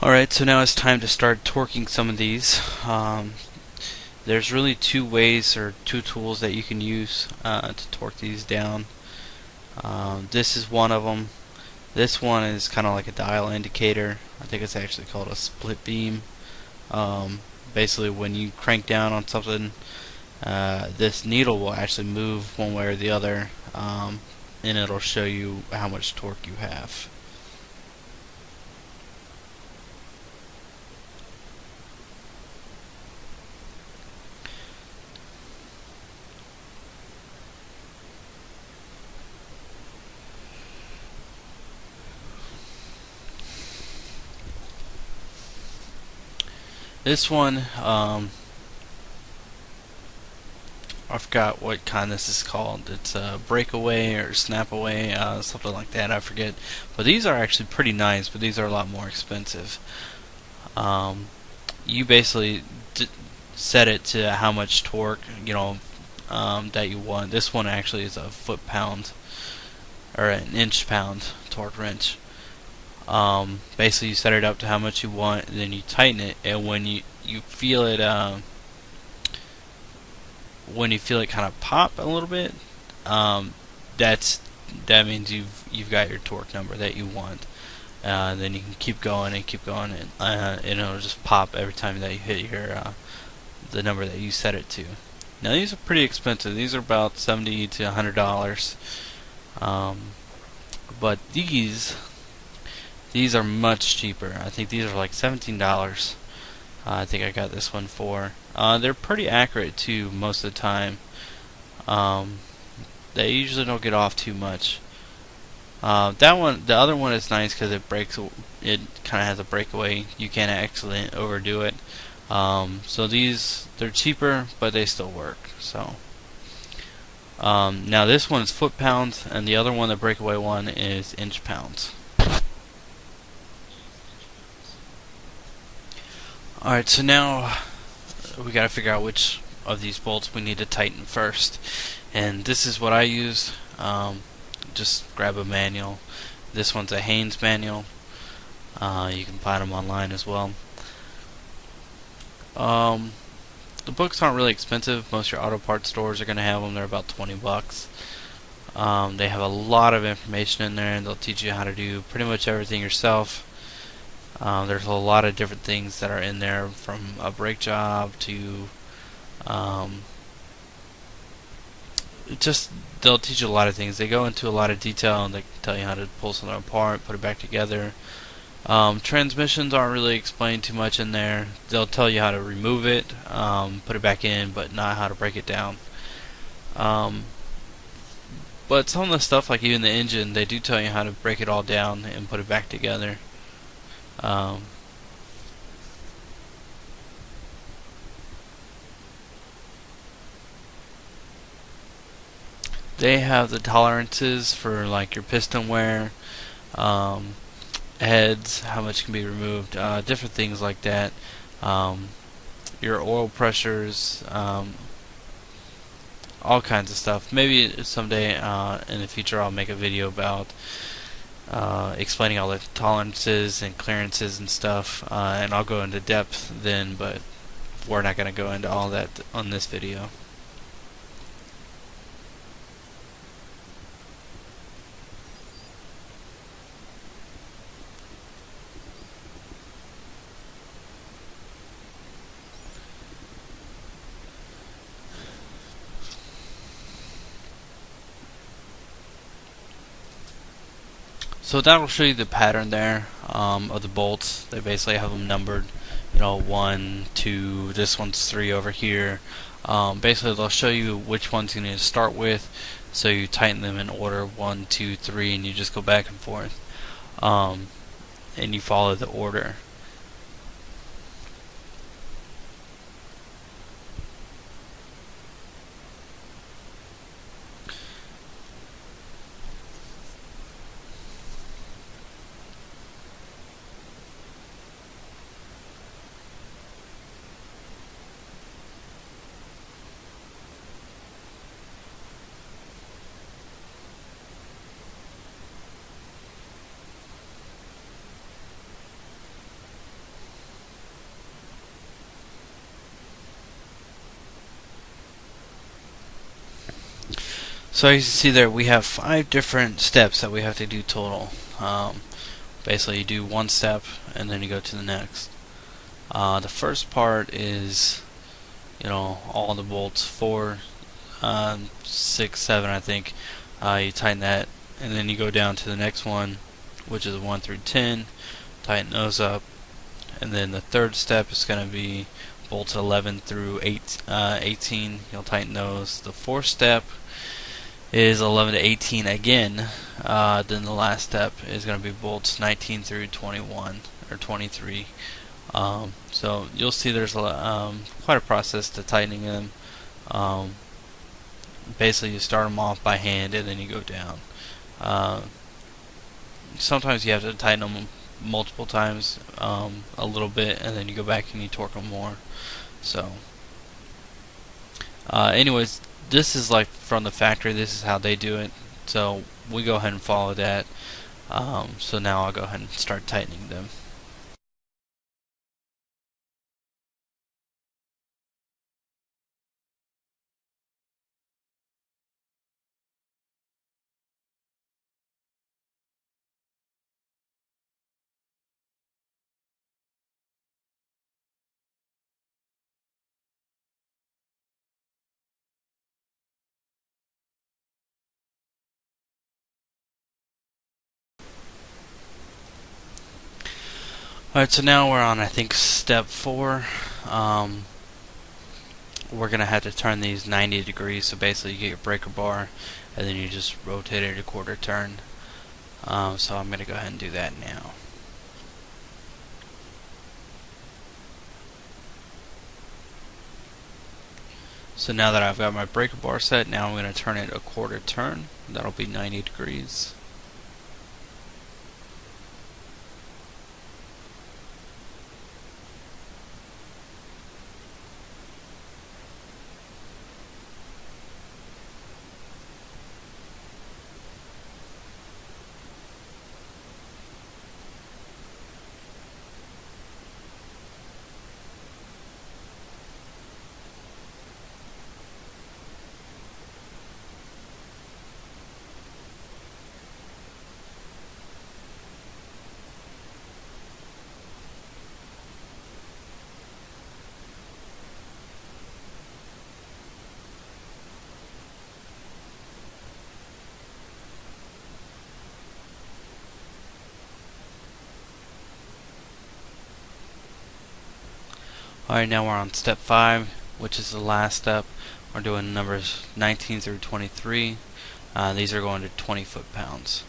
Alright, so now it's time to start torquing some of these. There's really two ways or two tools that you can use to torque these down. This is one of them. This one is kind of like a dial indicator. I think it's actually called a split beam. Basically, when you crank down on something, this needle will actually move one way or the other, and it'll show you how much torque you have. This one, I forgot what kind this is called. It's a breakaway or snap away, something like that. I forget. But these are actually pretty nice, but these are a lot more expensive. You basically set it to how much torque, that you want. This one actually is a foot-pound or an inch-pound torque wrench. Basically, you set it up to how much you want, and then you tighten it. And when you feel it, kind of pop a little bit, that means you've got your torque number that you want. Then you can keep going and keep going, and it'll just pop every time that you hit your the number that you set it to. Now these are pretty expensive. These are about $70 to $100, but these are much cheaper. I think these are like $17. I think I got this one for. They're pretty accurate too most of the time. They usually don't get off too much. That one, the other one is nice because it breaks. It kind of has a breakaway. You can't actually overdo it. So they're cheaper, but they still work. So now this one is foot pounds, and the other one, the breakaway one, is inch pounds. Alright, so now we gotta figure out which of these bolts we need to tighten first. And this is what I use. Just grab a manual. This one's a Haynes manual. You can find them online as well. The books aren't really expensive. Most of your auto parts stores are going to have them. They're about $20. They have a lot of information in there, and they'll teach you how to do pretty much everything yourself. There's a lot of different things that are in there, from a brake job to they'll teach you a lot of things. They go into a lot of detail, and they tell you how to pull something apart, put it back together. Transmissions aren't really explained too much in there. They'll tell you how to remove it, put it back in, but not how to break it down. But some of the stuff, like even the engine, they do tell you how to break it all down and put it back together. They have the tolerances for like your piston wear, heads, how much can be removed, different things like that. Your oil pressures, all kinds of stuff. Maybe someday in the future I'll make a video about explaining all the tolerances and clearances and stuff, and I'll go into depth then, but we're not going to go into all that on this video. So that will show you the pattern there of the bolts. They basically have them numbered, 1, 2, this one's 3 over here. Basically they'll show you which ones you need to start with, so you tighten them in order 1, 2, 3, and you just go back and forth, and you follow the order. So as you can see there, we have 5 different steps that we have to do total. Basically, you do one step and then you go to the next. The first part is, all the bolts 4, 6, 7, I think. You tighten that, and then you go down to the next one, which is 1 through 10. Tighten those up, and then the third step is going to be bolts 11 through 18. You'll tighten those. The fourth step is 11 to 18 again. Then the last step is going to be bolts 19 through 21 or 23. So you'll see there's quite a process to tightening them. Basically, you start them off by hand and then you go down. Sometimes you have to tighten them multiple times, a little bit, and then you go back and you torque them more. So, anyways, this is like from the factory. This is how they do it. So we go ahead and follow that. So now I'll go ahead and start tightening them. Alright, so now we're on, I think, step 4. We're going to have to turn these 90 degrees, so basically you get your breaker bar, and then you just rotate it a quarter turn. So I'm going to go ahead and do that now. So now that I've got my breaker bar set, now I'm going to turn it a quarter turn. That'll be 90 degrees. Alright, now we're on step 5, which is the last step. We're doing numbers 19 through 23. These are going to 20 foot-pounds.